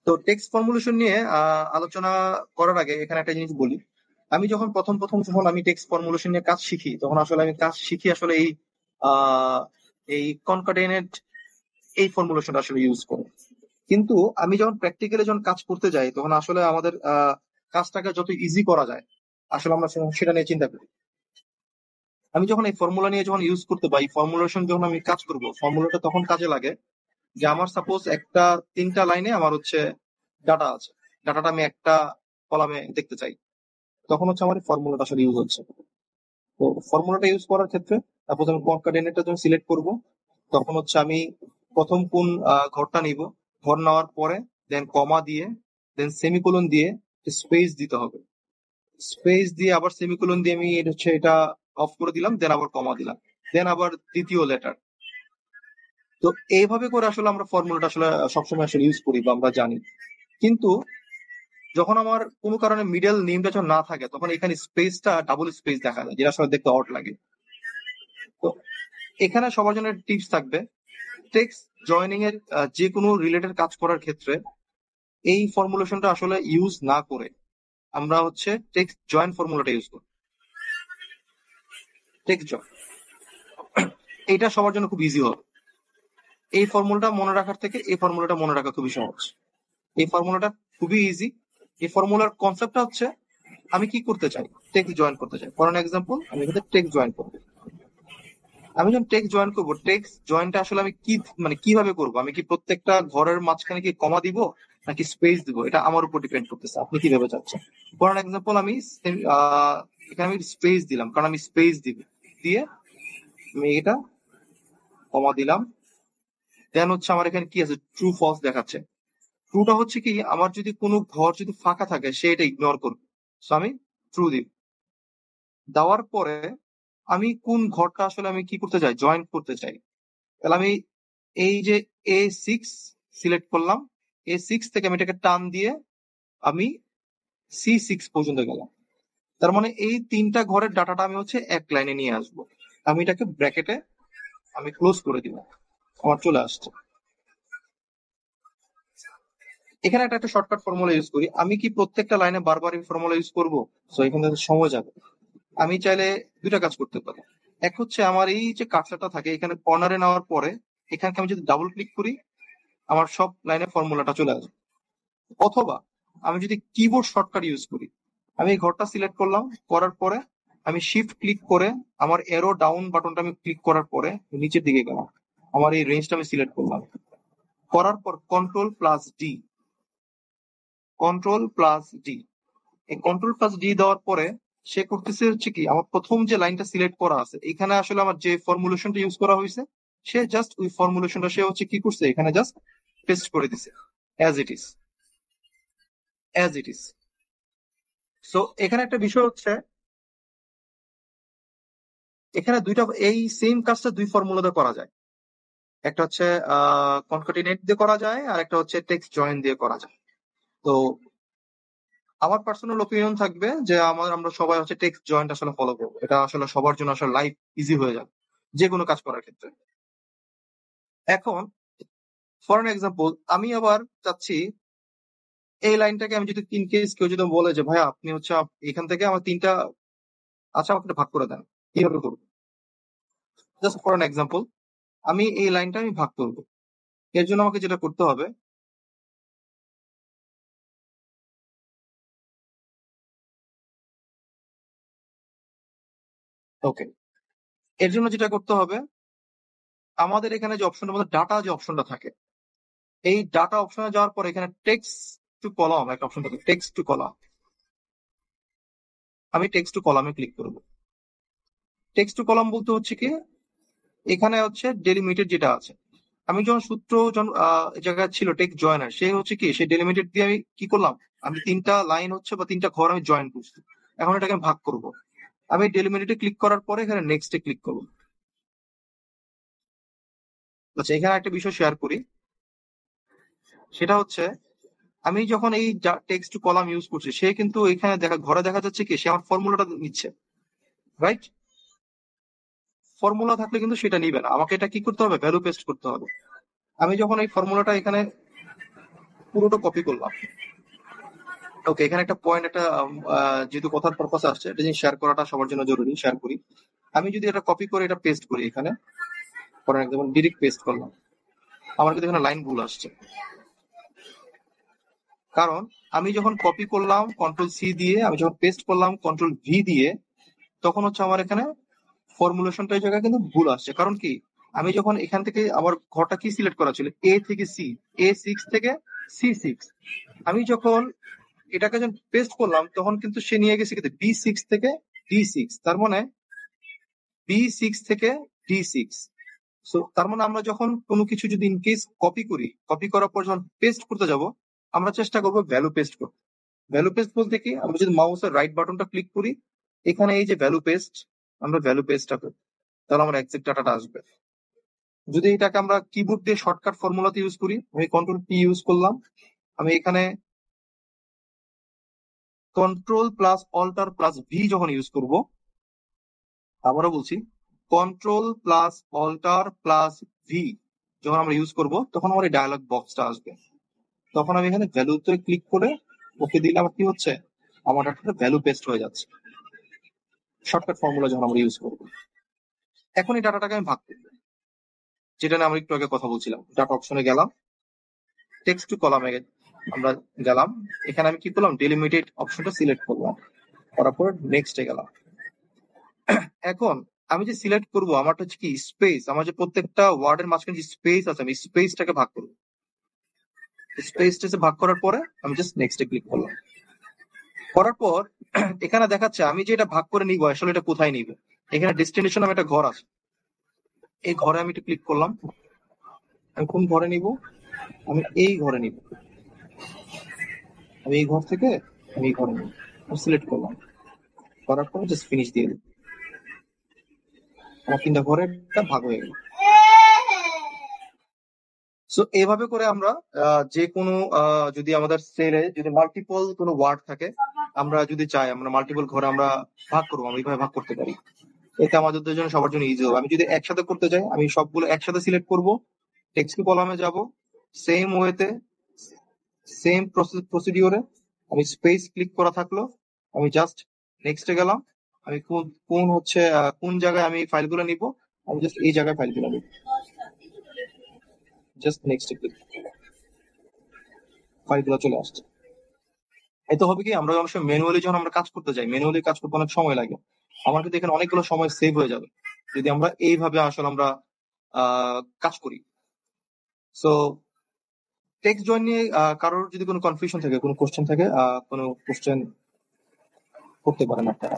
তো text formulation নিয়ে আলোচনা করার আগে এখানে একটা জিনিস বলি। আমি যখন প্রথম প্রথম যখন আমি টেক্সট ফর্মুলেশন নিয়ে কাজ শিখি, তখন আসলে আমি কাজ শিখি আসলে আহ, এই কনকাটেনেট এই ফর্মুলেশনটা আসলে ইউজ করে। কিন্তু আমি যখন প্র্যাকটিক্যালি যখন কাজ করতে যাই, তখন আসলে আমাদের কাজটাকে যত ইজি করা যায় আসলে আমরা সেটা নিয়ে চিন্তা করি। আমি যখন এই ফর্মুলা নিয়ে যখন ইউজ করতে পারি, ফর্মুলেশন যখন আমি কাজ করব, ফর্মুলাটা তখন কাজে লাগে যে আমার সাপোজ একটা 3টা লাইনে আমার হচ্ছে ডাটা আছে, ডাটাটা আমি একটা কলামে দেখতে চাই, তখন হচ্ছে আমার ফর্মুলাটা আসলে ইউজ হচ্ছে। তো ফর্মুলাটা ইউজ করার ক্ষেত্রে সাপোজ আমি কনকাটেনেটটা যখন সিলেক্ট করব, তখন হচ্ছে আমি প্রথম কোন ঘরটা নিব, ঘর নেওয়ার পরে দেন কমা দিয়ে, দেন সেমিকোলন দিয়ে স্পেস দিতে হবে। স্পেস দিয়ে আবার সেমিকোলন দিয়ে আমি এটা অফ করে দিলাম, দেন আবার কমা দিলাম, দেন আবার দ্বিতীয় লেটার। তো এইভাবে করে আসলে আমরা ফর্মুলাটা আসলে সবসময় আসলে ইউজ করি বা আমরা জানি। কিন্তু যখন আমার কোনো কারণে মিডল নেমটা যখন না থাকে, তখন এখানে স্পেসটা ডাবল স্পেস দেখা যায়, যেটা আসলে দেখতে অড লাগে। তো এখানে সবার জন্য টিপস থাকবে, টেক্সট জয়নিং এর যে কোনো রিলেটেড কাজ করার ক্ষেত্রে এই ফর্মুলেশনটা আসলে ইউজ না করে আমরা হচ্ছে টেক্সট জয়েন ফর্মুলাটা ইউজ করি। টেক্সট জয়েন এটা সবার জন্য খুব ইজি হবে। এই ফর্মুলাটা মনে রাখার থেকে এই ফর্মুলাটা মনে রাখা খুবই সহজ। এই ফর্মুলাটা খুবই ইজি। এই ফর্মুলার কনসেপ্টটা হচ্ছে আমি কি করতে চাই, টেক্সট জয়েন করতে চাই। ফর এক্সাম্পল আমি এখানে টেক্সট জয়েন করবো। আমি যখন টেক্সট জয়েন করবো, টেক্সট জয়েনটা আসলে আমি কি মানে কিভাবে করবো, আমি কি প্রত্যেকটা ঘরের মাঝখানে কি কমা দিব নাকি স্পেস দিব, এটা আমার উপর ডিপেন্ড করতেছে আপনি কিভাবে চাচ্ছেন। ফর এক্সাম্পল আমি এখানে আমি স্পেস দিলাম, কারণ আমি স্পেস দিব, দিয়ে আমি এটা কমা দিলাম। দেন হচ্ছে আমার এখানে কি আছে, ট্রু ফলস দেখাচ্ছে। ট্রুটা হচ্ছে কি, আমার যদি কোনো ঘর যদি ফাঁকা থাকে সে এটা ইগনোর করবে। সো আমি ট্রু দিব। দেওয়ার পরে আমি কোন ঘরটা আসলে আমি কি করতে চাই, জয়েন করতে চাই। তাহলে আমি এই যে A6 সিলেক্ট করলাম, A6 থেকে আমি এটাকে টান দিয়ে আমি C6 পর্যন্ত গেলাম। তার মানে এই 3টা ঘরের ডাটাটা আমি হচ্ছে এক লাইনে নিয়ে আসবো। আমি এটাকে ব্র্যাকেটে আমি ক্লোজ করে দিব, আমার চলে আসছে। এখানে একটা একটা শর্টকাট ফর্মুলা ইউজ করি। আমি কি প্রত্যেকটা লাইনে বারবার এই ফর্মুলা ইউজ করবো? সো এখানে সময় যাবে। আমি চাইলে দুইটা কাজ করতে পারি। এক হচ্ছে আমার এই যে কার্সারটা থাকে এখানে কর্নারে নেওয়ার পরে এখানে আমি যদি ডাবল ক্লিক করি, আমার সব লাইনে ফর্মুলাটা চলে আসবে। অথবা আমি যদি কিবোর্ড শর্টকাট ইউজ করি, আমি এই ঘরটা সিলেক্ট করলাম, করার পরে আমি শিফট ক্লিক করে আমার এরো ডাউন বাটনটা আমি ক্লিক করার পরে নিচের দিকে গেলাম, আমার এই রেঞ্জটা আমি সিলেক্ট করলাম, করার পর কন্ট্রোল+D, কন্ট্রোল+D, এই কন্ট্রোল+D দেওয়ার পরে সে করতেছে হচ্ছে কি, আমার প্রথম যে লাইনটা সিলেক্ট করা আছে এখানে আসলে আমার যে ফর্মুলেশনটা ইউজ করা হয়েছে, সে জাস্ট ওই ফর্মুলেশনটা সে হচ্ছে কি করছে, এখানে জাস্ট পেস্ট করে দিছে, as it is, as it is. So এখানে একটা বিষয় হচ্ছে, এখানে দুইটা এই সেম কাজটা দুই ফর্মুলাতে করা যায়। একটা হচ্ছে কনকাটিনেট দিয়ে করা যায়, আর একটা হচ্ছে টেক্সট জয়েন দিয়ে করা যায়। তো আমার পার্সোনাল ওপিনিয়ন থাকবে যে আমরা সবাই হচ্ছে টেক্সট জয়েন্ট আসলে ফলো করবো, এটা আসলে সবার জন্য আসলে লাইফ ইজি হয়ে যাবে যে কোনো কাজ করার ক্ষেত্রে। এখন ফর এক্সাম্পল আমি আবার চাচ্ছি এই লাইনটাকে আমি যদি ইন কেস কেউ যদি বলে যে ভাইয়া আপনি হচ্ছে এখান থেকে আমার 3টা আচ্ছা আমাকে একটু ভাগ করে দেন, কিভাবে করবো? জাস্ট ফর এক্সাম্পল আমি এই লাইনটা আমি ভাগ করবো। এর জন্য আমাকে যেটা করতে হবে, ওকে, এর জন্য যেটা করতে হবে, আমাদের এখানে যে অপশনটা মধ্যে ডাটা যে অপশনটা থাকে, এই ডাটা অপশনে যাওয়ার পর এখানে টেক্সট টু কলাম একটা অপশন থাকে, টেক্সট টু কলাম। আমি টেক্সট টু কলামে ক্লিক করবো। টেক্সট টু কলাম বলতে হচ্ছে কি, এখানে হচ্ছে ডেলিমিটেড যেটা আছে, আমি যখন সূত্র যখন জায়গায় ছিল টেক্সট জয়েনার, সে হচ্ছে কি সেই ডেলিমিটেড দিয়ে আমি কি করলাম, আমি 3টা লাইন হচ্ছে বা 3টা ঘর আমি জয়েন করছি। এখন এটাকে আমি ভাগ করব। আমি ডেলিমিটেডে ক্লিক করার পরে এখানে নেক্সটে ক্লিক করবো। আচ্ছা, এখানে একটা বিষয় শেয়ার করি, সেটা হচ্ছে আমি যখন এই টেক্সট টু কলাম ইউজ করছি, সে কিন্তু এখানে ঘরে দেখা যাচ্ছে কি সে আমার ফর্মুলাটা নিচ্ছে, রাইট? ফর্মুলা থাকলে কিন্তু সেটা নিবে না, আমাকে এটা কি করতে হবে, ভ্যালু পেস্ট করতে হবে। আমি যখন এই ফর্মুলাটা এখানে পুরোটা কপি করলাম। ওকে, এখানে একটা পয়েন্ট, একটা যেহেতু কথার পারপাস আসছে, এটা জিনিস শেয়ার করাটা সবার জন্য জরুরি, শেয়ার করি। আমি যদি এটা কপি করে এটা পেস্ট করি এখানে, ফর এক্সাম্পল ডিরেক্ট পেস্ট করলাম, আমার কিন্তু এখানে লাইন ভুল আসছে। কারণ আমি যখন কপি করলাম কন্ট্রোল সি দিয়ে, আমি যখন পেস্ট করলাম কন্ট্রোল ভি দিয়ে, তখন হচ্ছে আমার এখানে ফর্মুলেশনটা এই জায়গায় কিন্তু ভুল আসছে। কারণ কি, আমি যখন এখান থেকে আমার ঘরটা কি সিলেক্ট করা ছিল, এ থেকে সি, A6 থেকে C6, আমি যখন এটাকে যখন পেস্ট করলাম তখন কিন্তু সে নিয়ে গেছে কিন্তু B6 থেকে D6, তার মানে B6 থেকে D6। সো তার মানে আমরা যখন কোনো কিছু যদি ইনকেস কপি করি, কপি করার পর যখন পেস্ট করতে যাব, আমরা চেষ্টা করবো ভ্যালু পেস্ট করতে। ভ্যালু পেস্ট বলতে কি, আমরা যদি মাউসের রাইট বাটনটা ক্লিক করি, এখানে এই যে ভ্যালু পেস্ট, আমরা ভ্যালু পেস্টটা করি, তাহলে আমার এক্সাক্ট ডাটাটা আসবে। যদি এটাকে আমরা কিবোর্ড দিয়ে শর্টকাট ফর্মুলাতে ইউজ করি, আমি কন্ট্রোল পি ইউজ করলাম, আমি এখানে control plus alter plus V যখন ইউজ করব, আবারও বলছি, control plus alter plus V যখন আমরা ইউজ করব, তখন আমার এই ডায়ালগ বক্সটা আসবে। তখন আমি এখানে ভ্যালুতে ক্লিক করে ওকে দিলে আমার কি হচ্ছে, আমার ডাটাটা ভ্যালু পেস্ট হয়ে যাচ্ছে, শর্টকাট ফর্মুলা যখন আমরা ইউজ করবো। এখন এই ডাটাটাকে আমি ভাগ করবো, যেটা নিয়ে আমরা একটু আগে কথা বলছিলাম। ডাটা অপশনে গেলাম, টেক্সট টু কলামে আমরা গেলাম, এখানে আমি কি করলাম, ডেলিমিটেড অপশনটা সিলেক্ট করলাম, করার পর নেক্সটে গেলাম। এখন আমি যে সিলেক্ট করবো, আমার হচ্ছে কি স্পেস, আমার যে প্রত্যেকটা ওয়ার্ডের মাঝখানে যে স্পেস আছে, আমি স্পেসটাকে ভাগ করবো। স্পেসটা ভাগ করার পরে আমি জাস্ট নেক্সটে ক্লিক করলাম, করার পর এখানে দেখাচ্ছে আমি যে এটা ভাগ করে নিব, আসলে এটা কোথায় নিব। এখানে ডেস্টিনেশন নামে একটা ঘর আছে, এই ঘরে আমি একটু ক্লিক করলাম। আমি কোন ঘরে নিব, আমি এই ঘরে নিব, আমি এই ঘর থেকে আমি এই ঘরে নিব, আমি সিলেক্ট করলাম, করার পর জাস্ট ফিনিশ দিয়ে দিই, আমার 3টা ঘরে একটা ভাগ হয়ে গেল। সো এইভাবে করে আমরা যে কোনো যদি আমাদের সেলে যদি মাল্টিপল কোনো ওয়ার্ড থাকে, আমরা যদি চাই আমরা মাল্টিপল ঘরে আমরা ভাগ করবো, আমরা এইভাবে ভাগ করতে পারি। এতে আমাদের জন্য সবার জন্য ইজি হবে। আমি যদি একসাথে করতে চাই, আমি সবগুলো একসাথে সিলেক্ট করব, টেক্সট কলামে যাব, সেম ওয়েতে সেম প্রসিডিওরে আমি স্পেস ক্লিক করা থাকলো, আমি জাস্ট নেক্সটে গেলাম, আমি কোন কোন হচ্ছে কোন জায়গায় আমি ফাইলগুলো নিব, আমি জাস্ট এই জায়গায় ফাইলগুলো নিব, জাস্ট নেক্সটে ক্লিক, ফাইলগুলো চলে আসছে। এতে হবে কি, আমরা অবশ্যই ম্যানুয়ালি যখন আমরা কাজ করতে যাই, ম্যানুয়ালি কাজ করতে অনেক সময় লাগে, আমার কিন্তু এখানে অনেকগুলো সময় সেভ হয়ে যাবে যদি আমরা এইভাবে আসলে আমরা কাজ করি। সো টেক্সট জয়েন নিয়ে কারোর যদি কোনো কনফিউশন থাকে, কোনো কোশ্চেন থাকে, কোনো কোশ্চেন করতে পারেন আপনারা।